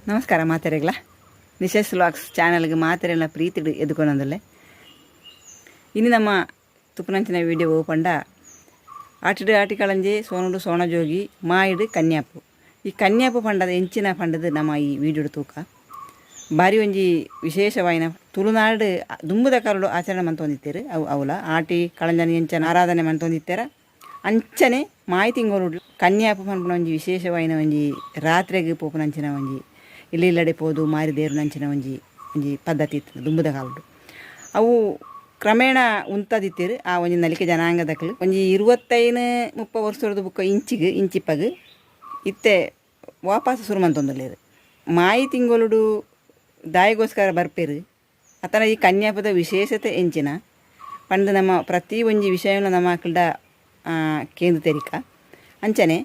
ನಮಸ್ಕಾರ ಮಾತೆರೆಗಳ ನಿಶೇಷ್ ವ್ಲಾಗ್ಸ್ ಚಾನಲ್ಗೆ ಮಾತೆರೆಗಳ ಪ್ರೀತಿ ಎದುಕೊಂಡಂದಲ್ಲೇ ಇನ್ನು ನಮ್ಮ ತುಪ್ಪನಂಚಿನ ವೀಡಿಯೋ ಓಪಂಡ ಆಟಿಡು ಆಟಿಕಳಂಜಿ ಸೋನುಡು ಸೋಣಜೋಗಿ ಮಾಯಿಡು ಕನ್ಯಾಪು ಈ ಕನ್ಯಾಪು ಪಂಡದ ಎಂಚಿನ ಪಂಡದ ನಮ್ಮ ಈ ವೀಡಿಯೋಡು ತೂಕ ಬಾರಿ ಒಂಜಿ ವಿಶೇಷವಾಯಿನ ತುಳುನಾಡು ದುಂಬುದ ಕರಡು ಆಚರಣೆ ಮಂತೊಂದಿತ್ತೇರು ಅವು ಅವಲ ಆಟಿ ಕಳಂಜನ ಎಂಚನ ಆರಾಧನೆ ಮಂತೊಂದಿತ್ತೇರ ಅಂಚನೆ ಮಾಯಿ ತಿಂಗಳು ಕನ್ಯಾಪು ಪನ್ಪುನ ಒಂಜಿ ವಿಶೇಷವಾಯಿನ ಒಂಜಿ ರಾತ್ರಿಗೆ ಪೋಪುನಂಚಿನ ಒಂಜಿ ಇಲ್ಲಿಲ್ಲಡೆ ಪೋದು ಮಾರಿ ದೇವ್ರು ನಂಚಿನ ಒಂಜಿ ಒಂಜಿ ಪದ್ಧತಿ ಇತ್ತು ದುಂಬುದ ಕಾಲಡು ಅವು ಕ್ರಮೇಣ ಉಂತದಿತ್ತೇರು ಆ ಒಂಜಿ ನಲಿಕೆ ಜನಾಂಗದಕ್ಕಲು ಒಂಜಿ 25-30 ವರ್ಷದ ಬುಕ್ಕ ಇಂಚಿಪ್ಪಗೆ ಇತ್ತೆ ವಾಪಸ್ ಶುರು ಮಂತೊಂದುಲ್ಲೇರು ಮಾಯಿ ತಿಂಗಳು ದಾಯಿಗೋಸ್ಕರ ಬರ್ಪೇರು ಅತನ ಈ ಕನ್ಯಾಪದ ವಿಶೇಷತೆ ಎಂಚಿನ ಪಂಡು ನಮ್ಮ ಪ್ರತಿ ಒಂಜಿ ವಿಷಯವನ್ನು ನಮ್ಮ ಅಕ್ಕಲ್ಡ ಕೇಂದ್ರ ತೆರಿಕ ಅಂಚನೆ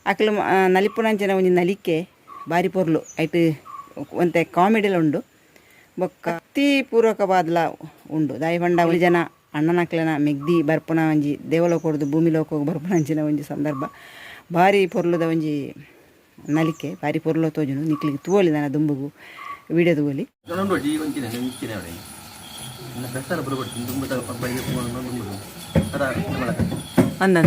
ಅಕ್ಕಲು ನಲಿಪುನಂಚಿನ ಒಂಜಿ ನಲಿಕೆ ಬಾರಿ ಪೊರ್ಲು ಐಟ್ ಒಂತೆ ಕಾಮಿಡಿಲ ಉಂಡು ಬೊಕ್ಕ ಅತಿ ಪೂರ್ವಕವಾದಲ ಉಂಡು ದಾಯಿ ಪಂಡ ಒಂದು ಜನ ಅಣ್ಣನಕ್ಲನ ಮೆಗ್ದಿ ಬರ್ಪುನ ಒಂಜಿ ದೇವಲೋಕ ಹೊಡೆದು ಭೂಮಿ ಲೋಕ ಬರ್ಪುನ ಅಂಚಿನ ಒಂಜಿ ಸಂದರ್ಭ ಭಾರಿ ಪೊರ್ಲುದ ಒಂಜಿ ನಲಿಕೆ ಭಾರಿ ಪೊರ್ಲು ತೋಜುನು ನಿಕ್ಲಿಗೆ ತೂವಲಿ ನನ್ನ ದುಂಬುಗು ವಿಡಿಯೋ ತೂವಲಿ ಅಂದ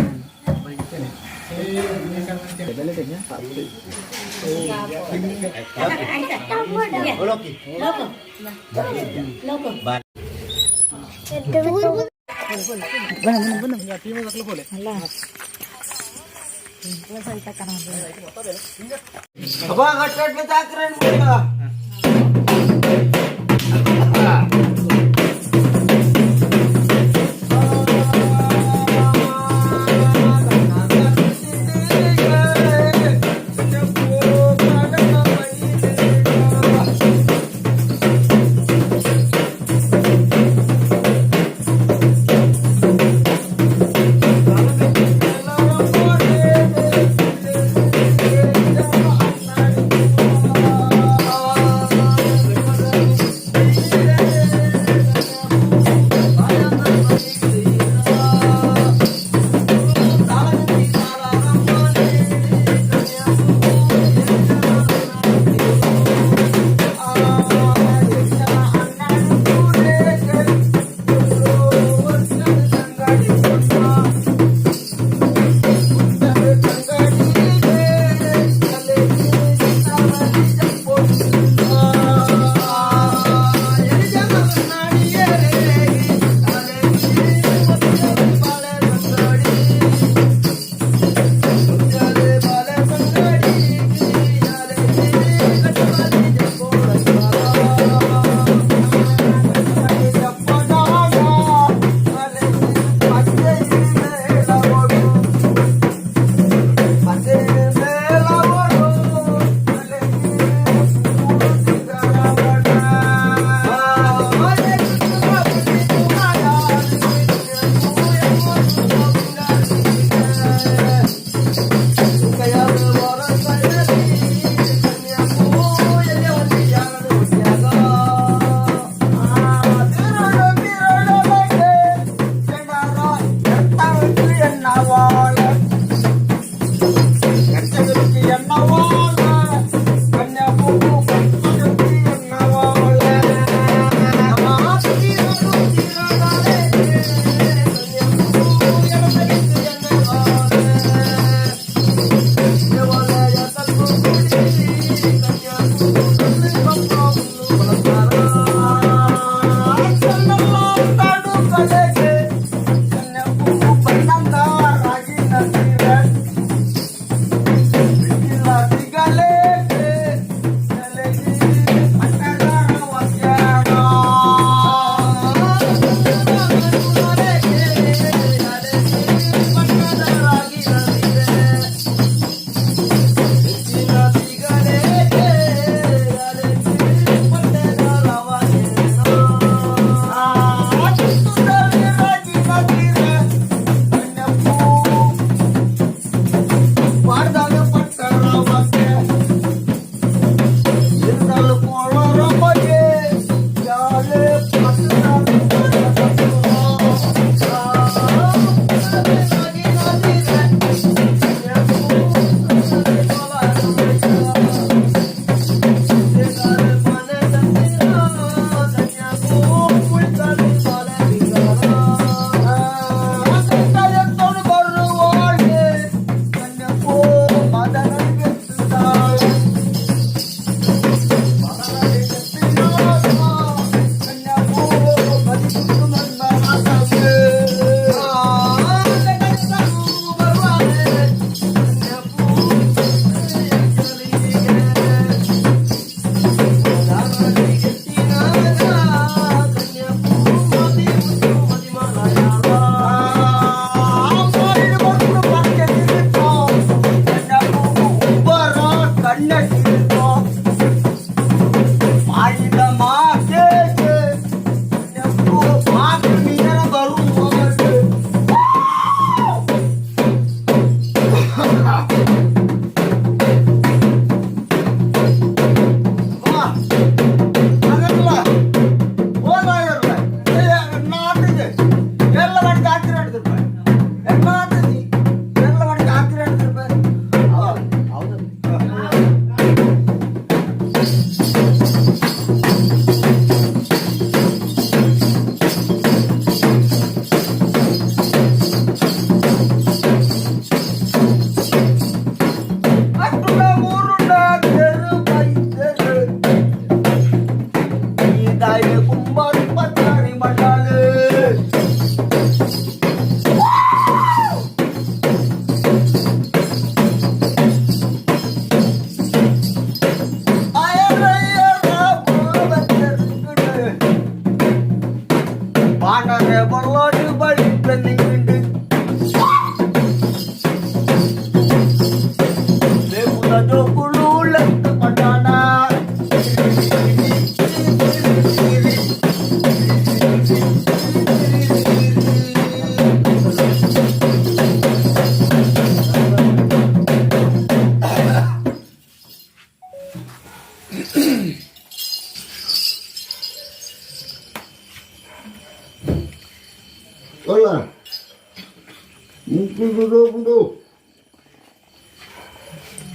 ಮುಂಡು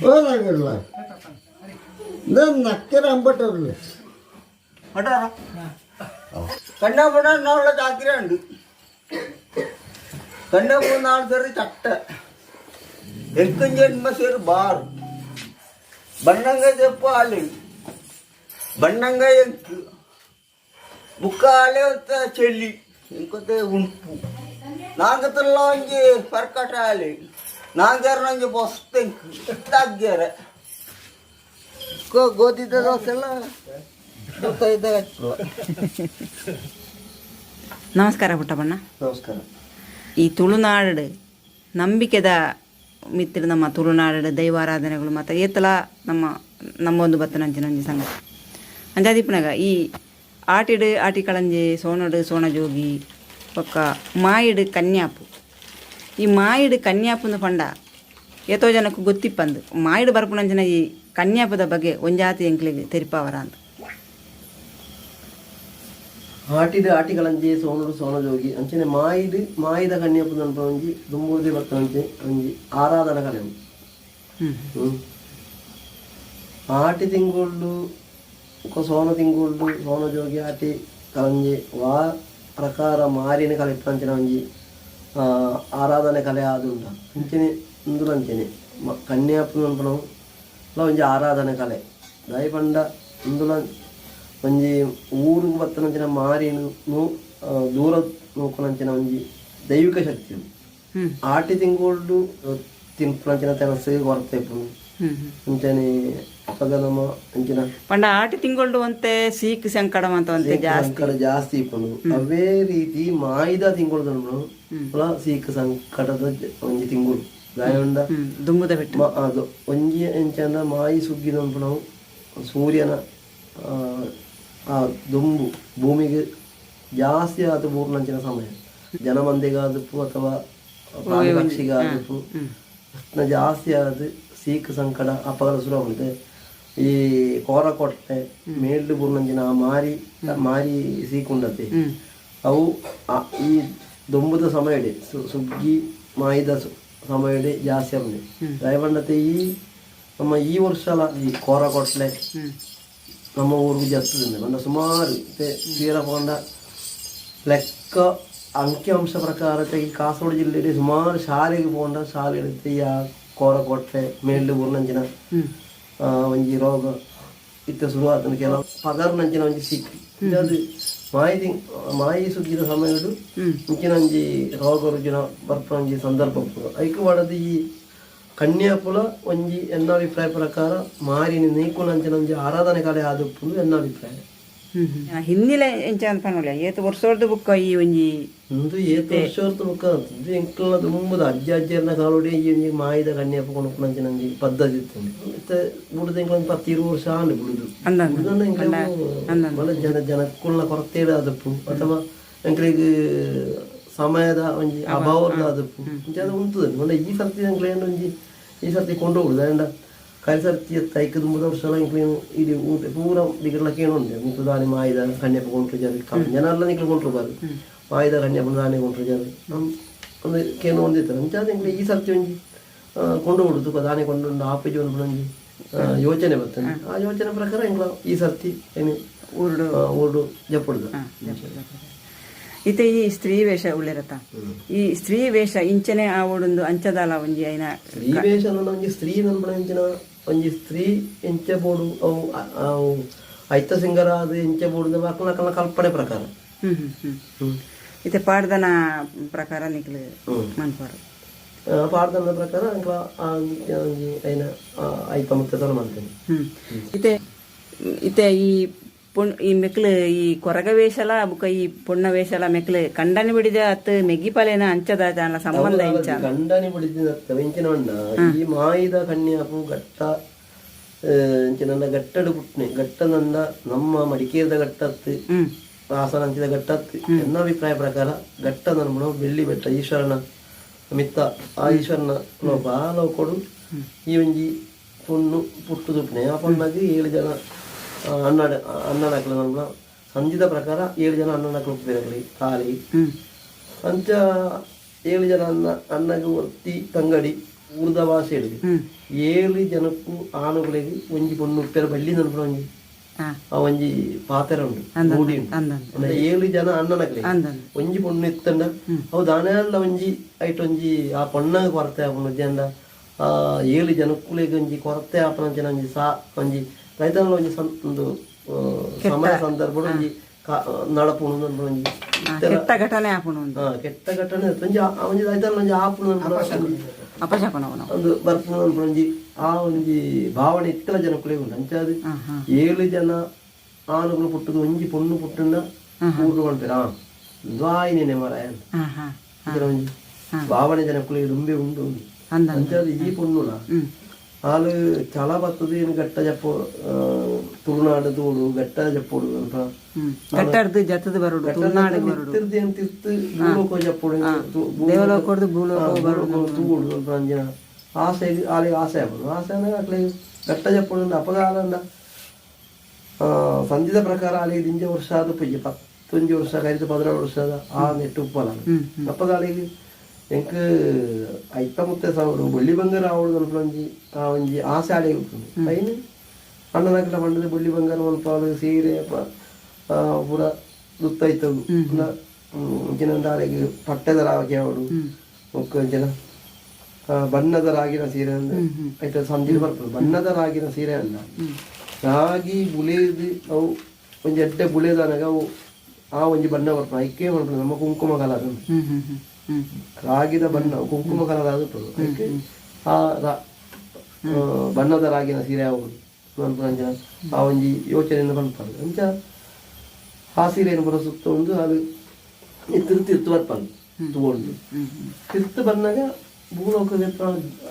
ಹೋರಾಗಿಲ್ಲ ನಕ್ಕರ ಅಂಬಟ್ಟವ್ರಲ್ಲ അടാ കണ്ണാപ്പുണ്ണ എന്നുള്ള ചാക്കിലുണ്ട് കണ്ണാപ്പുണ്ണ ആൾക്കാര് ചട്ട എക്കും ജന്മസേർ ബാർ ബണ്ണങ്ക ചെപ്പാല് ಬಣ್ಣಂಗ ಎಂಕು ಬುಕ್ಕಾಲೆ ಚೆಲ್ಲಿ ಇಂಕೊತ್ತೆ ಉಂಪು ನಾಂಗತಲ್ಲ ಒಂಜಿ ಪರ್ಕಟಾಲಿ ನಾಂಗ್ಯಾರ ಒಂಜಿ ಬೊಸ್ತೆಂಕು ತಾಗ್ಯಾರ ಗೋಧಿದ ದೋಸೆ ಎಲ್ಲ ನಮಸ್ಕಾರ ಪುಟ್ಟಪ್ಪಣ್ಣ. ನಮಸ್ಕಾರ. ಈ ತುಳುನಾಡು ನಂಬಿಕೆದ ಮಿತ್ರ ನಮ್ಮ ತುಳುನಾಡು ದೈವಾರಾಧನೆಗಳು ಮತ್ತು ಏತಲ ನಮ್ಮೊಂದು ಬತ್ತನಂಚಿನ ಒಂಜಿ ಸಂಗತಿ ಅಂಜಾದಿಪ್ಪನಾಗ ಈ ಆಟಿಡು ಆಟಿ ಕಳಂಜೆ ಸೋನಡು ಸೋಣಜೋಗಿ ಪಕ್ಕ ಮಾಯಿಡು ಕನ್ಯಾಪು ಈ ಮಾಯಿಡು ಕನ್ಯಾಪುನ ಪಂಡ ಏತೋ ಜನಕ್ಕೂ ಗೊತ್ತಿಪ್ಪಂದು ಮಾಯಿಡು ಬರ್ಪುನಂಚಿನ ಈ ಕನ್ಯಾಪದ ಬಗ್ಗೆ ಒಂಜಾತಿ ಎಂಕ್ಲಿಗೆ ತೆರಿಪಾವರ ಅಂತ ಆಟಿಡು ಆಟಿಗಳಂಜೆ ಸೋನಡು ಸೋಣಜೋಗಿ ಅಂಚನೆ ಮಾಯಿದ ಕನ್ಯಾಪುನ ಒಂಜಿ ದುಂಬೂದಿ ಬರ್ತಂಚೆ ಒಂಜಿ ಆರಾಧನಾ ಕಲೆ ಆಟಿ ತಿಂಗಳು ಸೋನ ತಿಂಗಳು ಸೋನಜೋಗಿ ಆಟಿ ಕಲಂಜೆ ವಾ ಪ್ರಕಾರ ಮಾರಿನ ಕಲೆ ಇಪ್ಪಂಚಿನ ಒಂಜಿ ಆರಾಧನೆ ಕಲೆ ಆದುಂಡ ಅಂಚನೆ ಇಂದುಲಂಚನೆ ಕನ್ಯಾಪುನ ಅನ್ಪನವು ಒಂಜಿ ಆರಾಧನೆ ಕಲೆ ದಯಪಂಡ ಇಂದುಲ ಒಂಜಿ ಊರಿಗೆ ಬತ್ತನಂಚಿನ ಮಾರಿನು ದೂರ ನೋಕುನಂಚಿನ ಒಂಜಿ ದೈವಿಕ ಶಕ್ತಿ ಆಟಿ ತಿಂಗಳು ತಿನ್ಪುನಂಚಿನ ತೆನಸು ಹೊರತೆಪ್ಪು ಅಂಚನೆ ನಮ್ಮ ಅಂಚಿನ ಪಂಡ ಆಟಿ ತಿಂಗಳು ಅಂತೆ ಸೀಕ್ ಸಂಕಡಂ ಅಂತ ಒಂತೆ ಜಾಸ್ತಿ ಇಪ್ಪನು ಅವೇ ರೀತಿ ಮಾಯಿದ ತಿಂಗಳು ಸೀಕ್ ಸಂಕಟದ ಒಂಜಿ ತಿಂಗಳು ಗಾಯಂಡ ದುಂಬುದ ಬಿಟ್ಟು ಅದು ಒಂಜಿ ಎಂಚಂದ ಮಾಯಿ ಸುಗ್ಗಿದ ನಾವು ಸೂರ್ಯನ ಆ ದುಂಬು ಭೂಮಿಗೆ ಜಾಸ್ತಿ ಆದ ಪೂರ್ಣಂಚಿನ ಸಮಯ ಜನಮಂದಿಗಾದಪ್ಪು ಅಥವಾ ಪ್ರಾಣಿ ಪಕ್ಷಿಗಾದಪ್ಪು ಜಾಸ್ತಿ ಆದ ಸೀಕ್ ಸಂಕಟ ಅಪಗಡ ಶುರು ಆಗುತ್ತೆ ಈ ಕೋರಕೊಟ್ಟೆ ಮೇಲ್ಡು ಪೂರ್ಣಂಚಿನ ಆ ಮಾರಿ ಸೀಕುಂಡತೆ ಅವು ಈ ದುಂಬುದ ಸಮಯಡೆ ಸುಗ್ಗಿ ಮಾಯಿದ ಸಮಯಡೆ ಜಾಸ್ತಿ ಆಗಿದೆ ದಯಪಂಡತೆ ಈ ನಮ್ಮ ಈ ವರ್ಷ ಈ ಕೋರಕೊಟ್ಲೆ ನಮ್ಮ ಊರಿಗೆ ಜತ್ತದಿಂದ ಬಂದ ಸುಮಾರು ತೀರಕೊಂಡ ಲೆಕ್ಕ ಅಂಕಿಅಂಶ ಪ್ರಕಾರ ಈ ಕಾಸರಗೋಡು ಜಿಲ್ಲೆಯಲ್ಲಿ ಸುಮಾರು ಶಾಲೆಗೆ ಹೋದ ಶಾಲೆ ಆ ಕೋರಕೊಟ್ಟೆ ಮೇಲ್ಡು ಊರ್ನಂಚಿನ ಒಂಜಿ ರೋಗ ಇತ್ತ ಶುರುವಾದ ಕೆಲವು ಪಗರ್ನಂಚಿನ ಒಂಜಿ ಸಿಕ್ಕಿ ಅದು ಮಾಯಿ ಸುಗ್ಗಿದ ಸಮಯಡು ಇಂಚಿನ ಒಂಜಿ ರೋಗ ರುಜಿನ ಬರ್ಪ ಒಂಜಿ ಸಂದರ್ಭ ಐಕೆ ಮಾಡದು ಈ ಕನ್ಯಾಪುಲ ಒಂಜಿ ಎನ್ನ ಅಭಿಪ್ರಾಯ ಪ್ರಕಾರ ಮಾರಿನ ನೀಕುನಂಚಿನ ಒಂಜಿ ಆರಾಧನೆ ಕಲೆ ಆದಪ್ಪು ಎನ್ನ ಅಭಿಪ್ರಾಯ ಹಿಂದಿಲೆ ಎಂಚ ಅನ್ಪನೊಳ್ಳೆ ಏತು ವರ್ಷದ ಬುಕ್ಕ ಈ ಒಂಜಿ ಏತು ವರ್ಷದ ಬುಕ್ಕ ಇದು ಎಂಕಲ್ನ ತುಂಬದ ಅಜ್ಜಿಯರ್ನ ಕಾಲೋಡಿ ಈ ಒಂಜಿ ಮಾಯಿದ ಕನ್ಯಾಪು ಕೊಣಕುನಂಚಿನ ಒಂಜಿ ಪದ್ಧತಿ ಇತ್ತು ಮತ್ತೆ ಬುಡದ ಎಂಕ್ಲ 10-20 ವರ್ಷ ಆಂಡು ಬುಡುದು ಜನಕ್ಕುಳ್ನ ಕೊರತೆಡ ಆದಪ್ಪು ಅಥವಾ ಎಂಕ್ಲಿಗೆ ಸಮಯದ ಒಂಜಿ ಅಭಾವದ ಆದಪ್ಪು ಅದು ಉಂಟು ಮೊನ್ನೆ ಈ ಸರ್ತಿ ಎಂಕ್ಲ ಒಂಜಿ ಈ ಸರ್ತಿ ಕೊಂಡು ಹೋಗುದು ಅಂಡ ಕೈ ಸರ್ತಿ ತೈಕದ 3 ವರ್ಷ ಎಂಕ್ಲೇನು ಇದು ಪೂರ ದಿಗರ್ಲಕ್ಕೆ ಏನು ಉಂಟು ಮುಟ್ಟು ದಾನಿ ಮಾಯಿದ ಕನ್ಯಾಪ ಕೊಂಡ್ರು ಜಾರಿ ಜನ ಎಲ್ಲ ನಿಕ್ಲು ಕೊಂಡ್ರು ಬಾರು ಮಾಯಿದ ಕನ್ಯಾಪ ದಾನಿ ಕೊಂಡ್ರು ಜಾರಿ ಒಂದು ಕೇನು ಒಂದಿರ್ತಾರೆ ಅಂಚಾದ ಎಂಕ್ಲೆ ಈ ಸರ್ತಿ ಒಂಜಿ ಕೊಂಡು ಹೋಗುದು ದಾನಿ ಕೊಂಡು ಆಪೇಜಿ ಒಂಜಿ ಯೋಚನೆ ಬರ್ತದೆ ಆ ಯೋಚನೆ ಪ್ರಕಾರ ಎಂಕ್ಲ ಈ ಸರ್ತಿ ಏನು ಊರು ಜಪ್ಪುಡುದು ಇತ್ತೆ ಈ ಸ್ತ್ರೀ ವೇಷ ಉಳ್ಳಿರತ್ತ ಈ ಸ್ತ್ರೀ ವೇಷ ಇಂಚನೆ ಆ ಓಡೊಂದು ಅಂಚದಾಲ ಒಂಜಿ ಐನ ಸ್ತ್ರೀ ವೇಷ ಒಂಜಿ ಸ್ತ್ರೀ ನಂಬಣ ಒಂಜಿ ಸ್ತ್ರೀ ಎಂಚೆ ಬೋಡು ಅವು ಐತ ಸಿಂಗರ ಅದು ಎಂಚೆ ಬೋಡು ಅಕ್ಕನ ಕಲ್ಪನೆ ಪ್ರಕಾರ ಇತ್ತೆ ಪಾಡ್ದನ ಪ್ರಕಾರ ನಿಕ್ಲು ಮನ್ಪಾರು ಪಾಡ್ದನ ಪ್ರಕಾರ ಐನ ಐತ ಮುತ್ತದ ಮಾಡ್ತೇನೆ ಇತ್ತೆ ಈ ಮೆಕ್ಲು ಈ ಕೊರಗ ವೇಷಲ ಬುಕ್ಕ ಈ ಪೊಣ್ಣ ವೇಷಲ ಮೆಕ್ಲು ಕಂಡನಿ ಬಿಡಿದ ಅತ್ತು ಮೆಗ್ಗಿಪಾಲೇನ ಅಂಚದ ಸಂಬಂಧ ಇಂಚ ಕಂಡನಿ ಬಿಡಿದ ವೆಂಚಿನ ಈ ಮಾಯಿದ ಕನ್ಯಾಪು ಘಟ್ಟ ಎಂಚಿನ ಗಟ್ಟಡು ಪುಟ್ನೆ ಘಟ್ಟ ನಂದ ನಮ್ಮ ಮಡಿಕೇರಿದ ಘಟ್ಟತ್ತು ಹಾಸನ ಅಂಚಿದ ಘಟ್ಟತ್ತು ಎನ್ನ ಅಭಿಪ್ರಾಯ ಪ್ರಕಾರ ಘಟ್ಟ ನನ್ನ ಬೆಳ್ಳಿ ಬೆಟ್ಟ ಈಶ್ವರನ ಮಿತ್ತ ಆ ಈಶ್ವರನ ಬಾಲ ಕೊಡು ಈ ಒಂಜಿ ಪೊಣ್ಣು ಪುಟ್ಟು ತುಪ್ನೆ ಆ ಪೊಣ್ಣಾಗಿ 7 ಜನ ಅಣ್ಣನಕ್ಲು ನಮ್ಮ ಸಂಜಿದ ಪ್ರಕಾರ 7 ಜನ ಅಣ್ಣನಕ್ಲು ಹೋಗ್ತಿರಲಿ ಕಾಲಿ ಅಂಚ ಏಳು ಜನ ಅಣ್ಣಗೆ ಒತ್ತಿ ತಂಗಡಿ ಉರ್ದ ಭಾಷೆ ಹೇಳಿದೆ 7 ಜನಕ್ಕೂ ಆನುಗಳಿಗೆ ಒಂಜಿ ಪೊಣ್ಣು ಉಪ್ಪೆರ ಬಳ್ಳಿ ನನ್ಪುರ ಒಂಜಿ ಆ ಒಂಜಿ ಪಾತೆರ ಉಂಟು ಮೂಡಿ ಉಂಟು 7 ಜನ ಅಣ್ಣನಕ್ಲೆ ಒಂಜಿ ಪೊಣ್ಣು ಇತ್ತಂಡ ಅವು ದಾನೆಲ್ಲ ಒಂಜಿ ಐಟ್ ಒಂಜಿ ಆ ಪೊಣ್ಣಗೆ ಕೊರತೆ ಆಪುಂಡು ಜಂಡ ಆ 7 ಜನಕ್ಕುಲೆಗೆ ಒಂಜಿ ಕೊರತೆ ಆಪನಂಚಿನ ಒಂಜಿ ಒಂಜಿ ರೈತನ ಒಂಜಿ ಒಂದು ಸಮಯ ಸಂದರ್ಭ ಒಂಜಿ ನಡಪುಣು ಒಂಜಿ ಕೆಟ್ಟ ಘಟನೆ ಆಪುಣು ಕೆಟ್ಟ ಘಟನೆ ಒಂಜಿ ಒಂಜಿ ರೈತನ ಒಂಜಿ ಆಪುಣು ಅಪಶಕುನ ಒಂದು ಬರ್ಪುಣು ಒಂಜಿ ಆ ಒಂಜಿ ಭಾವನೆ ಇತ್ತಲ ಜನಕ್ಕುಲೆ ಉಂಟು ಅಂಚಾದು 7 ಜನ ಆನುಗಳು ಪುಟ್ಟದು ಒಂಜಿ ಪೊಣ್ಣು ಪುಟ್ಟಂಡ ಊರು ಮಾಡ್ತಾರೆ ದ್ವಾಯಿನೇ ಮರಾಯ ಒಂಜಿ ಭಾವನೆ ಜನಕ್ಕುಲೆ ದುಂಬೆ ಉಂಟು ಅಂಚಾದು ಈ ಪೊಣ್ಣುಲ ಆಳು ಚಲ ಬರ್ತದೆ ಏನು ಗಟ್ಟ ಜಪ್ಪು ತುಳುನಾಡು ತೋಡು ಗಟ್ಟ ಜಪ್ಪೋಡು ಅಂತ ಗಟ್ಟಡ್ದು ಜತ್ತದ ಬರೋಡು ತುಳುನಾಡು ಬರೋಡು ತಿರ್ದೇನು ತಿರ್ತು ಭೂಲೋಕ ಜಪ್ಪೋಡು ದೇವಲೋಕದ್ದು ಭೂಲೋಕ ಬರೋಡು ತೂಡು ಅಂತ ಅಂಜನ ಆಸೆ ಆಳಿಗೆ ಆಸೆ ಆಗ್ಬೋದು ಆಸೆ ಅಂದ್ರೆ ಅಟ್ಲೆ ಗಟ್ಟ ಜಪ್ಪೋಡು ಅಪಗಾಲ ಸಂಧಿದ ಪ್ರಕಾರ ಆಳಿಗೆ ದಿಂಜ ವರ್ಷ ಆದ ಪುಯ್ಯ 11 ವರ್ಷ ಕರಿದು 16 ವರ್ಷದ ಆ ನೆಟ್ಟು ಉಪ್ಪಲ್ಲ ಅಪ್ಪಗಾಳಿಗೆ ಎಂಕ್ ಐತ ಮುತ್ತೆ ಸಾವಿರ ಬೊಳ್ಳಿ ಬಂಗಾರ ಅವಳು ಒಂಜಿ ಆ ಒಂಜಿ ಆಸೆ ಆಡಿ ಉಂಟು ಐನು ಅಣ್ಣನಕಲ ಪಂಡದ ಬೊಳ್ಳಿ ಬಂಗಾರ ಮಲ್ಪಾಲು ಸೀರೆ ಪೂರ ದುತ್ತೈತವು ಇಂಚಿನ ಆಳಿಗೆ ಪಟ್ಟದ ರಾಗಿ ಅವಳು ಒಕ್ಕ ಜನ ಬಣ್ಣದ ರಾಗಿನ ಸೀರೆ ಅಂದ್ರೆ ಐತ ಸಂಧಿಲ್ ಬರ್ತದೆ ಬಣ್ಣದ ರಾಗಿನ ಸೀರೆ ಅಲ್ಲ ರಾಗಿ ಬುಳೆದು ಅವು ಒಂಜಿ ಎಡ್ಡೆ ಬುಳೆದನಾಗ ಅವು ಆ ಒಂಜಿ ಬಣ್ಣ ಬರ್ತದೆ ಐಕೆ ಮಾಡ್ತದೆ ನಮ್ಮ ಕುಂಕುಮ ಕಲರ್ ರಾಗಿದ ಬಣ್ಣ ಕುಂಕುಮ ಕಲರ್ ಆಗುತ್ತದೆ ಅದಕ್ಕೆ ಆ ಬಣ್ಣದ ರಾಗಿನ ಸೀರೆ ಆಗುದು ಆ ಒಂಜಿ ಯೋಚನೆಯನ್ನು ಬಂದ್ಪಾರು ಅಂಚ ಆ ಸೀರೆಯನ್ನು ಬರೋ ಸುತ್ತ ಒಂದು ಅದು ತಿರ್ತು ಬರ್ಪಾರು ತಗೊಂಡು ತಿರ್ತು ಬಂದಾಗ ಭೂಲೋಕ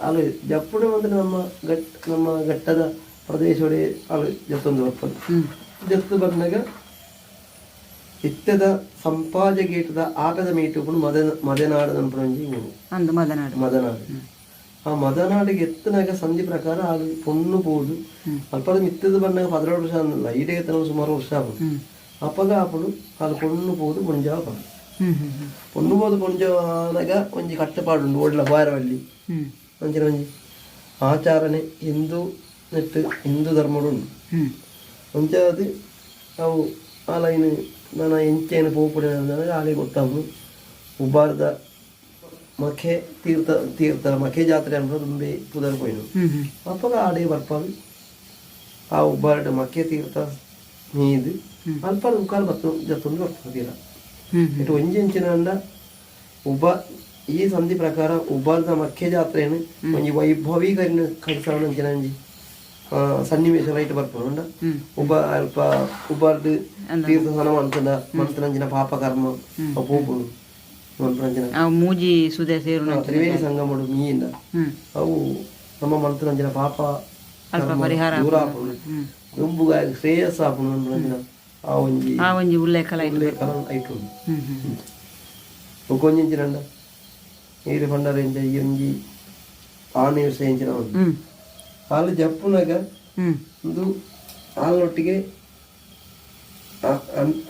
ಅಲ್ಲಿ ಜಪ್ಪುಡೆ ಅಂದ್ರೆ ನಮ್ಮ ಘಟ್ಟದ ಪ್ರದೇಶವೇ ಅಲ್ಲಿ ಜತ್ತೊಂದು ಬರ್ಪಾರು ಜತ್ತು ಬಂದಾಗ ಇತ್ತದ ಸಂಪಾಜಗೇಟದ ಆಟದ ಮೀಟುಗಳು ಮದನಾಡು ನಂಪರಂಜಿ ಊರು ಮದನಾಡು ಆ ಮದನಾಡಿಗೆ ಎತ್ತನಾಗ ಸಂಧಿ ಪ್ರಕಾರ ಅದು ಪೊಣ್ಣು పోదు ಅಲ್ಪದ ಮಿತ್ತದ ಬಣ್ಣಗ 16 ವರ್ಷ ಅನ್ನಲ್ಲ ಈಡೆಗೆ ತನ ಸುಮಾರು ವರ್ಷ ಆಗುದು ಅಪ್ಪಗ ಅಪ್ಪಡು ಅದು ಪೊಣ್ಣು పోదు ಮುಂಜಾವ ಪೊಣ್ಣು పోదు ಮುಂಜಾವನಾಗ ಒಂಜಿ ಕಟ್ಟಪಾಡುಂಡು ಓಡ್ಲ ಬಾರವಲ್ಲಿ ಅಂಚಿನ ಒಂಜಿ ಆಚಾರಣೆ ಹಿಂದೂ ನೆಟ್ಟು ಹಿಂದೂ ಧರ್ಮಡುಂಡು ಮುಂಚಾದ ಅವು ಆ ಲೈನ್ ನಾನು ಎಂಚೇನು ಪೋಪುಡೆ ಆಳೆ ಗೊತ್ತಾವು ಉಬ್ಬಾರ್ದ ಮಖೆ ತೀರ್ಥ ಮಖೆ ಜಾತ್ರೆ ಅನ್ನೋದು ತುಂಬಿ ಪುದರ್ ಪೋಯ್ನು ಅಪ್ಪಗ ಆಡೆ ಬರ್ಪಾವು ಆ ಉಬ್ಬಾರ್ಡ ಮಖೆ ತೀರ್ಥ ಮೀದು ಅಲ್ಪ ಉಕ್ಕಾಲು ಬತ್ತು ಜತ್ತೊಂದು ಬರ್ತದಿಲ್ಲ ಇಟ್ಟು ಒಂಜಿ ಎಂಚಿನ ಅಂಡ ಈ ಸಂಧಿ ಪ್ರಕಾರ ಉಬ್ಬಾರ್ದ ಮಖೆ ಜಾತ್ರೆಯನ್ನು ಒಂಜಿ ವೈಭವೀಕರಣ ಕಳಿಸೋಣ ಅಂಚಿನ ಅಂಜಿ ಸನ್ನಿವೇಶ ಲೈಟ್ ಬರ್ಪುಂಡ ಅಲ್ಪ ಉಬ್ಬಾರ್ದು ತೀರ್ಥ ಸ್ನಾನ ಮಂತ್ರಂಜಿನ ಪಾಪ ಕರ್ಮ ಪೋಪುಡು ಮಂತ್ರಂಜಿನ ಮೂಜಿ ಸುದೆ ಸೇರು ತ್ರಿವೇಣಿ ಸಂಗಮಡು ಮೀಯಿಂದ ಅವು ನಮ್ಮ ಮಂತ್ರಂಜಿನ ಪಾಪ ಪರಿಹಾರ ದೂರಾಪುಡು ದುಂಬುಗ ಶ್ರೇಯಸ್ ಆಪುಡು ಮಂತ್ರಂಜಿನ ಆ ಒಂಜಿ ಉಲ್ಲೇಖಲ ಐಟು ಕೊಂಜಿಂಚಿನಂಡ ನೀರು ಪಂಡರೇಂಜ ಈ ಒಂಜಿ ಆನೆ ವಿಷಯಿಂಚಿನ ಹಾಲು ಜಪ್ಪುನಾಗ ಒಂದು ಹಾಲೊಟ್ಟಿಗೆ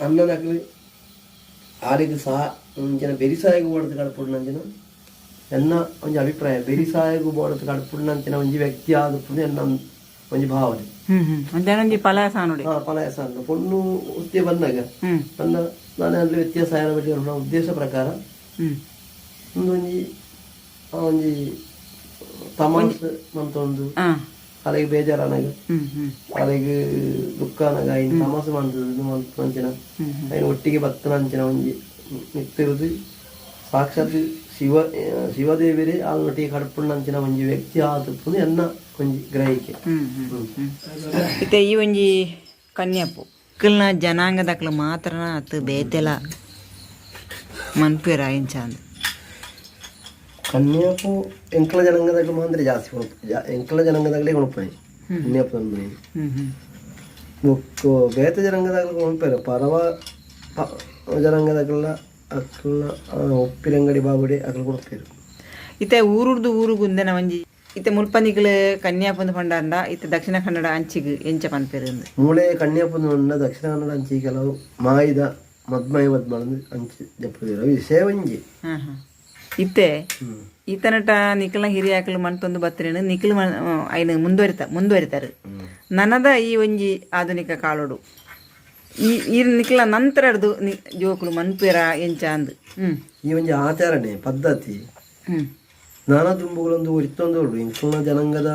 ಅನ್ನನಕ್ಲಿ ಆಳಿಗೆ ಸಹ ಒಂಜಿನ ಬೆರಿಸಾಯಿಗೂ ಬೋಡದು ಕಡಪುಡ್ನಂಚಿನ ಎನ್ನ ಒಂಜಿ ಅಭಿಪ್ರಾಯ ಬೆರಿಸಾಯಿಗೂ ಬೋಡದು ಕಡಪುಡ್ನಂಚಿನ ಒಂಜಿ ವ್ಯಕ್ತಿ ಆದಪ್ಪುಡು ಎನ್ನ ಒಂಜಿ ಭಾವನೆ ಪಲಾಯಸ ಪೊಣ್ಣು ಉತ್ತಿ ಬಂದಾಗ ನನ್ನ ನಾನೇ ಅಲ್ಲಿ ವ್ಯತ್ಯಾಸ ಬಿಟ್ಟು ನನ್ನ ಉದ್ದೇಶ ಪ್ರಕಾರ ಒಂಜಿ ತಮಾಷೆ ಮಂತೊಂದು ಅಲ್ಲಿಗೆ ಬೇಜಾರನಾಗ ಅಲ್ಲಿಗೆ ದುಃಖ ಅನಾಗ ಐನ್ ತಮಾಸೆ ಮಂತಂಚಿನ ಐನ್ ಒಟ್ಟಿಗೆ ಬತ್ತನಂಚಿನ ಒಂಜಿ ನಿತ್ತಿರುದು ಸಾಕ್ಷಾತ್ ಶಿವದೇವಿರೇ ಆಲ್ನೊಟ್ಟಿಗೆ ಕಡ್ಪುಂಡಂಚಿನ ಒಂಜಿ ವ್ಯಕ್ತಿ ಆದಪ್ಪು ಎನ್ನ ಒಂಜಿ ಗ್ರಹಿಕೆ ಇತ್ತೆ ಈ ಒಂಜಿ ಕನ್ಯಾಪು ಅಕ್ಕಲ್ನ ಜನಾಂಗದಕ್ಲು ಮಾತ್ರ ಅತ್ತು ಬೇತೆಲ ಮನ್ಪೇರ ಇಂಚಾಂದ್ ಕನ್ಯಾಪು ಎಂಕಲ ಜನಾಂಗದಾಗ ಮಾತ್ರ ಜಾಸ್ತಿ ಎಂಕಲ ಜನಾಂಗದಾಗಲೇ ಕೊಣಪಾಯಿ ಕನ್ಯಾಪು ಅಂದ್ರೆ ಬೇತ ಜನಾಂಗದಾಗಲೂ ಕೊಣಪಾಯಿಲ್ಲ ಪರವ ಜನಾಂಗದಾಗಲ್ಲ ಅಕ್ಕಲ್ನ ಉಪ್ಪಿನಂಗಡಿ ಬಾಗುಡಿ ಅಕ್ಕಲು ಕೊಡ್ತಾರೆ ಇತ್ತೆ ಊರುರ್ದು ಊರುಗು ಉಂದೆನ ಒಂಜಿ ಇತ್ತೆ ಮುಲ್ಪನಿಗಳು ಕನ್ಯಾಪುಂದು ಪಂಡಾಂಡ ಇತ್ತೆ ದಕ್ಷಿಣ ಕನ್ನಡ ಅಂಚಿಗೆ ಎಂಚ ಪನ್ಪೇರು ಮೂಳೆ ಕನ್ಯಾಪುಂದು ಪಂಡ ದಕ್ಷಿಣ ಕನ್ನಡ ಅಂಚಿ ಕೆಲವು ಮಾಯಿದ ಮದ್ಮಯ ಮದ್ಮಳಂದು ಅಂಚಿ ಜಪ್ಪುದಿರ ವಿಷಯ ಒಂಜಿ ಇತ್ತೆ ಈತನಟ ನಿಖಲ ಹಿರಿಯಾಕಲು ಮಣ್ತೊಂದು ಬತ್ತರೇನು ನಿಖಲು ಐನು ಮುಂದುವರಿತಾರೆ ನನ್ನದ ಈ ಒಂಜಿ ಆಧುನಿಕ ಕಾಲೋಡು ಈ ನಿಖಲ ನಂತರ ಹಿಡ್ದು ಜೋಕುಲು ಮನ್ಪೇರ ಎಂಚ ಅಂದು ಈ ಒಂಜಿ ಆಚರಣೆ ಪದ್ಧತಿ ನಾನಾ ದುಂಬುಗಳೊಂದು ಒರಿತೊಂದು ಇಂಕ್ಲ ಜನಾಂಗದ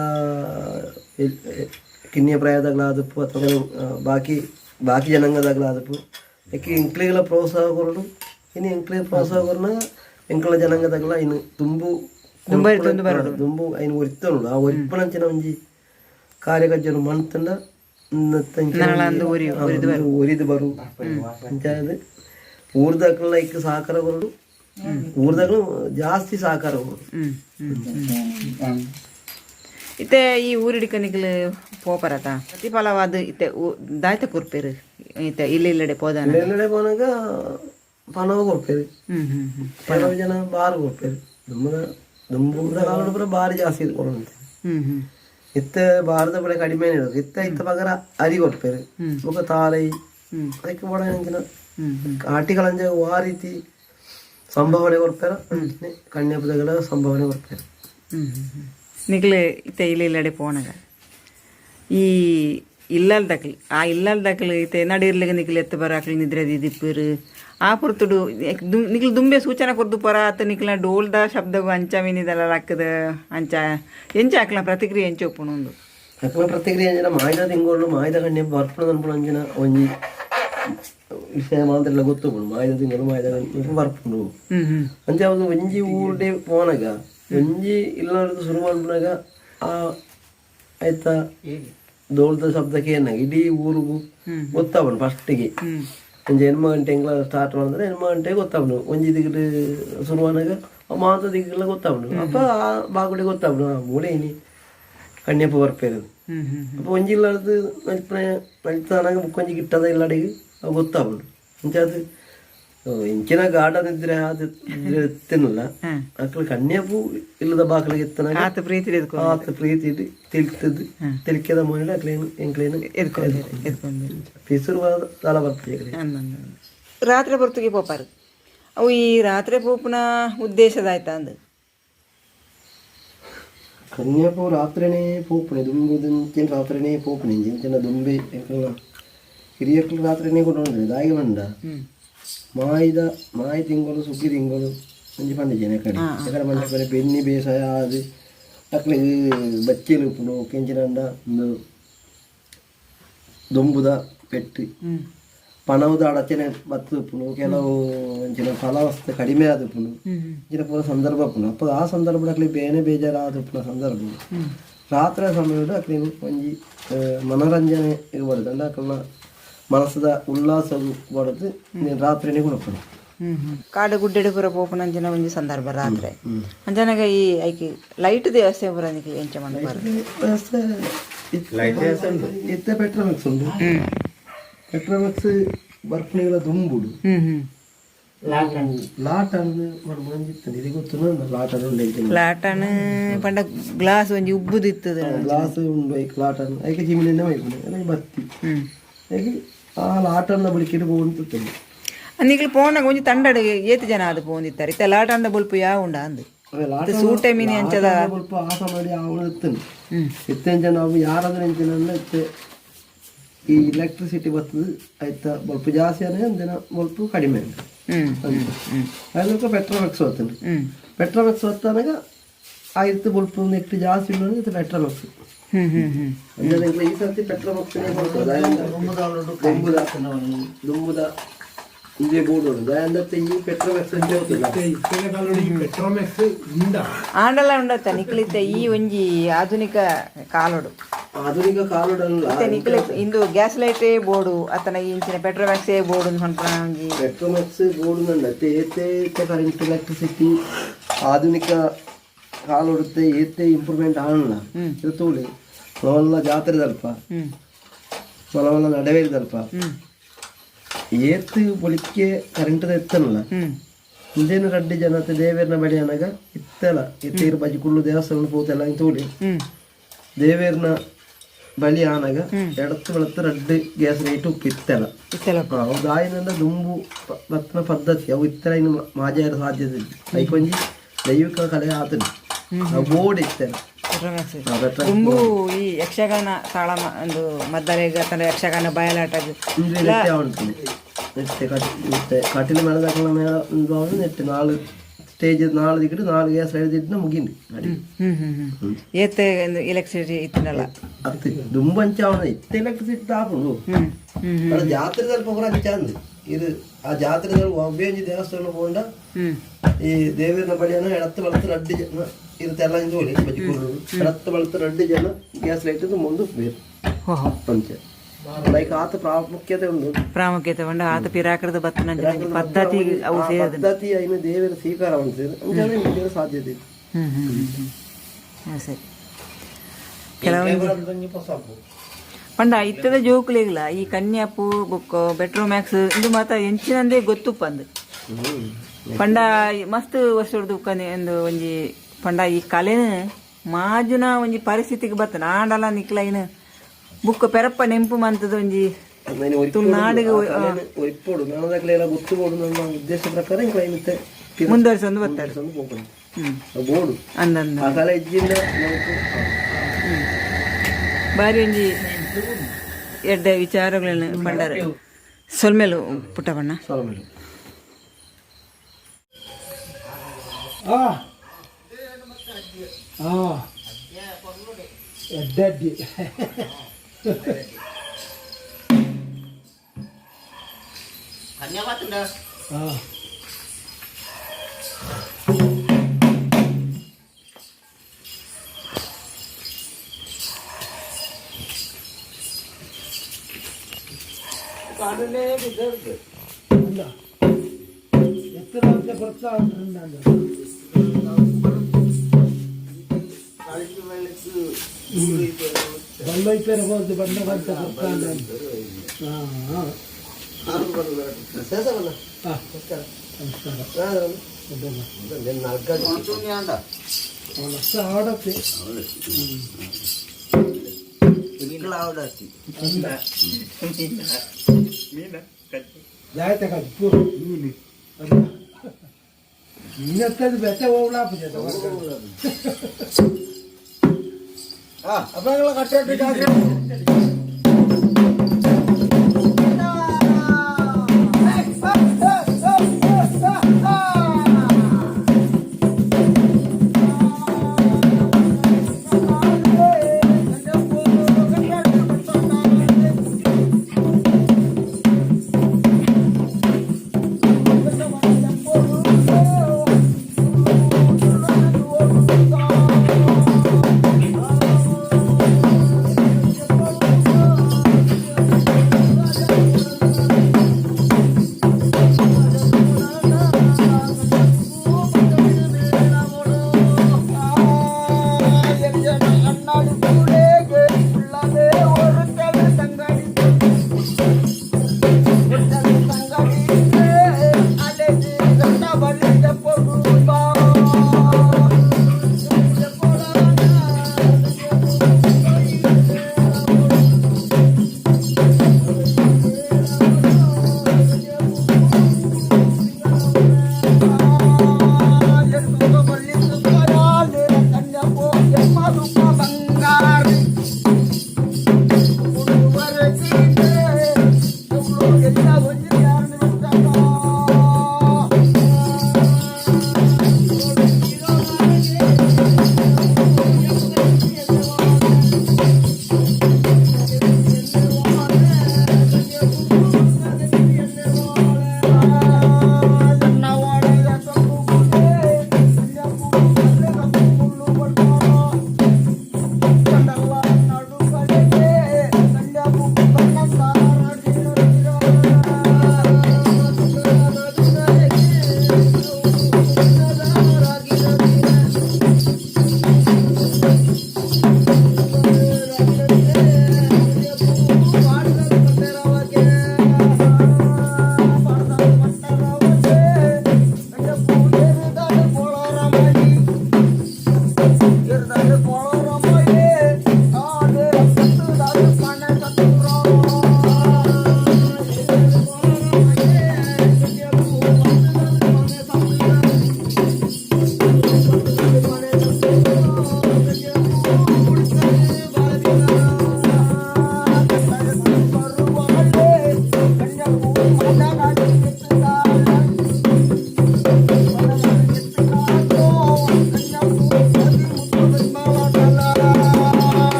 ಕಿನ್ನಿಯ ಪ್ರಾಯದಾಗಲಾದಪ್ಪು ಅಥವಾ ಬಾಕಿ ಜನಾಂಗದಾಗಲಾದಪ್ಪು ಯಾಕೆ ಇಂಕ್ಲಿಗಳ ಪ್ರೋತ್ಸಾಹ ಕೊರಡು ಇನ್ನು ಇಂಕ್ಲಿಗೆ ಪ್ರೋತ್ಸಾಹ ಕೊರನ ಎಂಕ್ಲ ಜನಾಂಗದಾಗಲ ಇನ್ನು ದುಂಬು ಐನು ಒರಿತೋಡು ಆ ಒರಿಪಣಂಚಿನ ಒಂಜಿ ಕಾರ್ಯಗಜ್ಜನು ಮಣ್ತಂಡ ಒರಿದು ಬರು ಅಂಚಾದ ಊರ್ದಾಕಲ್ಲ ಇಕ್ಕ ಸಹಕಾರ ಕೊರಡು ಊರ್ದಾಗಲು ಜಾಸ್ತಿ ಸಹಕಾರ ಕೊರಡು ಇತ್ತೆ ಈ ಊರಿಡಿಕ ನಿಖಲು ಪೋಪರತ ಪ್ರತಿಫಲವಾದ ಇತ್ತೆ ದಾಯ್ತ ಕೊರ್ಪೇರು ಇತ್ತೆ ಇಲ್ಲೆಡೆ ಪೋದಾನ ಎಲ್ಲೆಡೆ ಪೋನಾಗ ಪಣವ ಕೊಡ್ಪೇರು ಕೆಲವು ಜನ ಬಾರು ಕೊಡ್ಪೇರು ದುಂಬುದ ಕಾಲದ ಪುರ ಬಾರಿ ಜಾಸ್ತಿ ಕೊಡಂತೆ ಇತ್ತ ಬಾರದ ಪುರ ಕಡಿಮೆ ಇರೋದು ಇತ್ತ ಪಗರ ಅರಿ ಕೊಡ್ಪೇರು ಮುಖ ತಾಲೈ ಅದಕ್ಕೆ ಬೋಡ ಆಟಿಗಳಂಜ ಆ ರೀತಿ ಸಂಭಾವನೆ ಕೊಡ್ಪೇರ ಕನ್ಯಾಪದಗಳ ಸಂಭಾವನೆ ಕೊಡ್ಪೇರು ನಿಖಲು ಇತ್ತೆ ಇಲ್ಲೆಡೆ ಪೋನಾಗ ಈ ಇಲ್ಲಲ್ದಕ್ಲು ಆ ಇಲ್ಲಲ್ದಕ್ಲು ಇತ್ತೆ ನಡಿರ್ಲಿಗೆ ನಿಖಲು ಎತ್ತು ಬರಾಕ್ಲಿ ನಿದ್ರೆ ದಿಪ್ಪರು ಆ ಪುರ್ತುಡು ನಿಖಲು ದುಂಬೆ ಸೂಚನೆ ಕೊರ್ದು ಪರ ಅತ್ತ ನಿಖಲ ಡೋಲ್ದ ಶಬ್ದವು ಅಂಚ ಮೀನಿದೆಲ್ಲ ಹಾಕದ ಅಂಚ ಎಂಚ ಹಾಕ್ಲ ಪ್ರತಿಕ್ರಿಯೆ ಎಂಚ ಒಪ್ಪುಣ ಒಂದು ಹಾಕಲ ಪ್ರತಿಕ್ರಿಯೆ ಅಂಜನ ಮಾಯ್ದ ತಿಂಗಳು ಮಾಯ್ದ ಕಣ್ಣೆ ಬರ್ಪಣ ಅನ್ಪಣ ಅಂಜನ ಒಂಜಿ ವಿಷಯ ಮಾತ್ರ ಗೊತ್ತುಕೊಂಡು ಮಾಯ್ದ ತಿಂಗಳು ಮಾಯ್ದ ಬರ್ಪುಂಡು ಅಂಚ ಒಂದು ಒಂಜಿ ಊರ್ಡೆ ಪೋನಾಗ ಒಂಜಿ ಇಲ್ಲದ ಶುರು ಮಾಡ್ಬಿಡಾಗ ಆ ಆಯ್ತಾ ದೋಲ್ದ ಶಬ್ದಕ್ಕೆ ಏನಾಗ ಇಡೀ ಊರಿಗೂ ಗೊತ್ತಾವನು ಫಸ್ಟಿಗೆ ಒಂಜಿ 8 ಗಂಟೆ ಹೆಂಗ್ಲ ಸ್ಟಾರ್ಟ್ ಮಾಡಿದ್ರೆ 8 ಗಂಟೆಗೆ ಗೊತ್ತಾವನು ಒಂಜಿ ದಿಗ್ಗು ಶುರುವಾನಾಗ ಮಾತ ದಿಗ್ಗೆಲ್ಲ ಗೊತ್ತಾವನು ಅಪ್ಪ ಆ ಬಾಗುಡೆ ಗೊತ್ತಾವನು ಆ ಮೂಳೆ ಇನಿ ಕಣ್ಯಪ್ಪ ಬರ್ಪೇರದು ಅಪ್ಪ ಒಂಜಿ ಇಲ್ಲದ ನಳಿತಾನಾಗ ಮುಕ್ಕೊಂಜಿ ಗಿಟ್ಟದ ಇಲ್ಲಡಿಗೆ ಅವು ಗೊತ್ತಾವನು ಅಂಚಾದ ಇಂಚಿನ ಗಾರ್ಡನ್ ಇದ್ರೆ ಅದು ತಿನ್ನಲ್ಲ ಅಕ್ಳ ಕನ್ಯಾಪು ಇಲ್ಲದ ಬಾಕಲಿಗೆ ಎತ್ತನಾಗ ಆತ ಪ್ರೀತಿ ತಿಳ್ತದ್ದು ತಿಳ್ಕೆದ ಮೋನಿನ ಅಕ್ಲೇನು ಎಂಕ್ಲೇನು ಪಿಸುರುವಾದ ತಲ ಬರ್ತದೆ ರಾತ್ರಿ ಬರ್ತುಗೆ ಪೋಪಾರು ಅವು ಈ ರಾತ್ರಿ ಪೋಪುನ ಉದ್ದೇಶದ ಆಯ್ತಾ ಅಂದು ಕನ್ಯಾಪು ರಾತ್ರಿನೇ ಪೋಪುನೆ ದುಂಬುದಿಂಚಿನ ರಾತ್ರಿನೇ ಪೋಪುನೆ ಇಂಚಿನ ದುಂಬೆ ಹಿರಿಯಕ್ಕಳು ರಾತ್ರಿನೇ ಕೊಟ್ಟು ದಾಗಿ ಬಂದ ಮಾಯಿ ತಿಂಗಳು ಸುಗ್ಗಿ ತಿಂಗಳು ಒಂಜಿ ಪಂಡಿಜನೆ ಕಡೆ ಮಂಡ ಕಡೆ ಬೆನ್ನಿ ಬೇಸಾಯ ಅದು ಅಕ್ಳಿಗೆ ಬಚ್ಚಲು ಉಪ್ಪುನು ಕೆಂಚಿನಂಡ ಒಂದು ದೊಂಬುದ ಪೆಟ್ಟು ಪಣವದ ಅಡಚಣೆ ಬತ್ತದ ಉಪ್ಪುನು ಕೆಲವು ಒಂಚಿನ ಫಲವಸ್ತು ಕಡಿಮೆ ಆದ ಉಪ್ಪುನು ಇಂಚಿನ ಪೂರ ಸಂದರ್ಭ ಉಪ್ಪುನು ಅಪ್ಪ ಆ ಸಂದರ್ಭ ಅಕ್ಳಿಗೆ ಬೇನೆ ಬೇಜಾರಾದ ಉಪ್ಪುನ ಸಂದರ್ಭ ರಾತ್ರಿ ಸಮಯದ ಅಕ್ಳಿಗೆ ಒಂಜಿ ಮನೋರಂಜನೆ ಇರ್ಬಾರ್ದು ಅಂಡ ಅಕ್ಳ ಮನಸ್ಸದ ಉಲ್ಲಾಸ ಬಡದು ರಾತ್ರಿನೇ ಕೊಡಪ್ಪಡು ಕಾಡು ಗುಡ್ಡೆಡು ಪೂರ ಪೋಪುನ ಅಂಜನ ಒಂಜಿ ಸಂದರ್ಭ ರಾತ್ರಿ ಅಂಜನಾಗ ಈ ಐಕಿ ಲೈಟ್ ವ್ಯವಸ್ಥೆ ಪೂರ ನಿಖಿ ಎಂಚ ಮಾಡ್ಬಾರ ಇತ್ತೆ ಪೆಟ್ರೋಮಿಕ್ಸ್ ಉಂಟು ಪೆಟ್ರೋಮಿಕ್ಸ್ ಬರ್ಪಣಿಗಳ ದುಂಬುಡು ಲಾಟನ್ ಮಂಜಿತ್ತು ಇದು ಗೊತ್ತು ಲಾಟನ್ ಉಂಟು ಲಾಟನ್ ಪಂಡ ಗ್ಲಾಸ್ ಒಂಜಿ ಉಬ್ಬುದಿತ್ತದ ಗ್ಲಾಸ್ ಉಂಡು ಲಾಟನ್ ಐಕೆ ಜಿಮಿನಿಂದ ಮೈಪುಣೆ ಎಲ್ಲ ಬತ್ತಿ ಹೇಗೆ ಆ ಲಾಟನ್ನ ಬಳಿಕಿಟ್ಟು ಹೋಗುವಂತ ನಿಖಲು ಪೋನಾಗ ಒಂಜಿ ತಂಡಡು ಏತು ಜನ ಅದು ಪೋಂದಿತ್ತಾರೆ ಇತ್ತ ಲಾಟಂದ ಬುಲ್ಪು ಯಾವ ಉಂಡ ಅಂದು ಸೂಟೆ ಮೀನಿ ಅಂಚದ ಸ್ವಲ್ಪ ಆಸ ಮಾಡಿ ಅವನು ಎತ್ತನು ಎತ್ತಂಚ ನಾವು ಯಾರಾದ್ರೂ ಎಂಚಿನ ಎತ್ತೆ ಈ ಎಲೆಕ್ಟ್ರಿಸಿಟಿ ಬರ್ತದೆ ಆಯ್ತಾ ಬಲ್ಪ್ ಜಾಸ್ತಿ ಅಂದರೆ ಅಂದಿನ ಬಲ್ಪ್ ಕಡಿಮೆ ಉಂಟು ಅದಕ್ಕೆ ಪೆಟ್ರೋಮೆಕ್ಸ್ ಹೊತ್ತನು ಪೆಟ್ರೋಮೆಕ್ಸ್ ಹೊತ್ತಾನಾಗ ಆಯ್ತು ಬಲ್ಪ್ ನೆಟ್ಟು ಜಾಸ್ತಿ ಉಂಟು ಪೆಟ್ರೋಮೆಕ್ಸ್ ಈ ಸರ್ತಿ ಪೆಟ್ರೋಮೆಕ್ಸ್ ದುಂಬುದ ಇದೇ ಬೋರ್ಡ್ ಉಂಟು ದಯಾಂದತ್ತೆ ಈ ಪೆಟ್ರೋಮೆಕ್ಸ್ ಆಂಡಲ ಉಂಡತ್ತ ನಿಖಲಿತ್ತ ಈ ಒಂಜಿ ಆಧುನಿಕ ಕಾಲೋಡು ನಿಖಲಿ ಇಂದು ಗ್ಯಾಸ್ ಲೈಟೇ ಬೋರ್ಡು ಅತನ ಇಂಚಿನ ಪೆಟ್ರೋಮ್ಯಾಕ್ಸೇ ಬೋರ್ಡು ಅನ್ಕೊಂಡ್ರೆ ಒಂಜಿ ಪೆಟ್ರೋಮೆಕ್ಸ್ ಬೋರ್ಡು ನಂಡತ್ತೆ ಏತೆ ಕರೆಂಟ್ ಎಲೆಕ್ಟ್ರಿಸಿಟಿ ಆಧುನಿಕ ಕಾಲೋಡುತ್ತೆ ಏತೆ ಇಂಪ್ರೂವ್ಮೆಂಟ್ ಆಗಲ್ಲ ಇರ್ತೋಳಿ ಮಲವಲ್ಲ ಜಾತ್ರೆ ದಲ್ಪ ಮಲವಲ್ಲ ನಡವೇರಿ ದಲ್ಪ ಏತ್ ಬೊಳಿಕೆ ಕರೆಂಟ್ ಎತ್ತನಲ್ಲ ಮುಂದೇನು ರಡ್ಡಿ ಜನತೆ ದೇವೇರ್ನ ಬಳಿ ಅನಾಗ ಇತ್ತಲ್ಲ ಎತ್ತೇರು ಬಜಿ ಕುಳ್ಳು ದೇವಸ್ಥಾನ ಪೋತೆಲ್ಲ ತೋಳಿ ದೇವೇರ್ನ ಬಳಿ ಆನಾಗ ಎಡತ್ತು ಬೆಳತ್ತು ರಡ್ಡು ಗ್ಯಾಸ್ ರೇಟ್ ಉಪ್ಪು ಇತ್ತಲ್ಲ ದಾಯಿನಿಂದ ದುಂಬು ಬತ್ತನ ಪದ್ಧತಿ ಅವು ಇತ್ತರ ಇನ್ನು ಮಾಜಾರ ಸಾಧ್ಯತೆ ಐಕೊಂಜಿ ದೈವಿಕ ಕಲೆ ಆತನು ಬೋರ್ಡ್ ಇರ್ತೇನೆ ಪೆಟ್ರೋಮ್ಯಾಕ್ಸ್ ತುಂಬು ಈ ಯಕ್ಷಗಾನ ತಾಳ ಒಂದು ಮದ್ದಲೆಗ ಯಕ್ಷಗಾನ ಬಯಲಾಟದು കട്ടിൽ മേലെ തക്കണ മേലെ നെറ്റ് 4 സ്റ്റേജ് 4 ദിക്കിട്ട് 4 ഗ്യാസ് എഴുതിട്ട് മുಗಿണ്ട് ಏತೆ ಎಲೆಕ್ಟ್ರಿಸಿಟಿ ಇತ್ತನಲ್ಲ അത് ದುಂಬಂಚಾವಣ ಇತ್ತ ಎಲೆಕ್ಟ್ರಿಸಿಟಿ ತಾಪುಂಡು അവിടെ ಜಾತ್ರೆ ಪ್ರೋಗ್ರಾಮ್ ಚಾಂದ್ ಇದು ಆ ಜಾತ್ರೆ ಒಬ್ಬಂಜಿ ದೇವಸ್ಥಾನ ಹೋಗೊಂಡ ಈ ದೇವರ ಬಳಿಯನ್ನ ಎಡತ್ತು ಬಲತ್ತು 2 ಜನ ಇರುತ್ತೆಲ್ಲ ಇಂದು ಹೋಳಿ ಬಚ್ಚಿಕೊಂಡು ಎಡತ್ತು ಬಲತ್ತು 2 ಜನ ಗ್ಯಾಸ್ ಲೈಟ್ ಮುಂದೆ ಬೇರೆ ಪಂಚ ಲೈಕ್ ಆತ ಪ್ರಾಮುಖ್ಯತೆ ಉಂಟು ಪ್ರಾಮುಖ್ಯತೆ ಉಂಟು ಆತ ಪಿರಾಕರದ ಬತ್ತನ ಪದ್ಧತಿ ಅವು ಸೇರಿದ ಪದ್ಧತಿ ಐನ ದೇವರ ಸ್ವೀಕಾರ ಉಂಟು ಸಾಧ್ಯತೆ ಇದೆ ಸರಿ ಕೆಲವೊಂದು ಪಂಡ ಇತ್ತದ ಜೋಕುಲಿಗಿಲ್ಲ ಈ ಕನ್ಯಾಪು ಬುಕ್ ಪೆಟ್ರೋಮ್ಯಾಕ್ಸ್ ಇದು ಮಾತ್ರ ಎಂಚಿನಂದೇ ಗೊತ್ತು ಪಂದ್ ಪಂಡ ಮಸ್ತ್ ವರ್ಷ ಒಂದು ಒಂಜಿ ಪಂಡ ಈ ಕಲೆನ ಮಾಜುನ ಒಂಜಿ ಪರಿಸ್ಥಿತಿಗೆ ಬತ್ತನ ಆಂಡಲ ನಿಕ್ಲೈನ ಬುಕ್ ಪೆರಪ್ಪ ನೆಂಪು ಮಂತದ ಒಂಜಿ ತುಳುನಾಡಿಗೆ ಒರಿಪೋಡು ನಾನದಾಗಲೆಲ್ಲ ಗೊತ್ತು ಬೋಡು ನನ್ನ ಉದ್ದೇಶ ಪ್ರಕಾರ ಮುಂದುವರಿಸೊಂದು ಬರ್ತಾರೆ ಬೋಡು ಅಂದಂದ ಆ ಕಲೆ ಇಜ್ಜಿಂದ ಬಾರಿ ಒಂಜಿ ಎಡ್ಡ ವಿಚಾರಗಳನ್ನು ಪಂಡಾರ ಸೊಲ್ಮೇಲು ಪುಟ್ಟ ಬಣ್ಣ ಸೊಲ್ಮೇಲು ಎಡ್ಡಡ್ಡಿ ಎತ್ತರ ಬರ್ತಾ ಬಂದು ಬಂದ ಬಂತ ಆಡತ್ತೆ ಜಾಯ್ತ ಪೂರ ಮೀನತ್ತದು ಬೆತ್ತ ಹೋಗ್ಲಾಪ അപ്പൊ കട്ടിട്ട്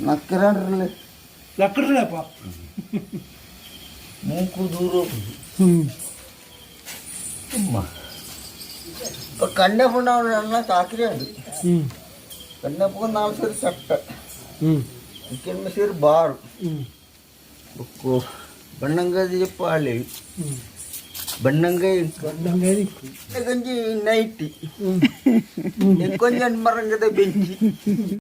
നക്കരല്ലേ ലക്കറിലപ്പാ മൂക്ക് ദൂരം ഇപ്പൊ കണ്ണപ്പുണ്ടാവുന്ന ചാക്കരയുണ്ട് കണ്ണപ്പ നാളെ ശരി ചട്ട ചിക്കൻ ശരി ബാർ ബണ്ണങ്കി പാല് ബണ്ണങ്കി ಗಂಜಿ ನೈಟಿ ಕೊಂಚ ಮರಂಗದ ಬೆಂಜಿ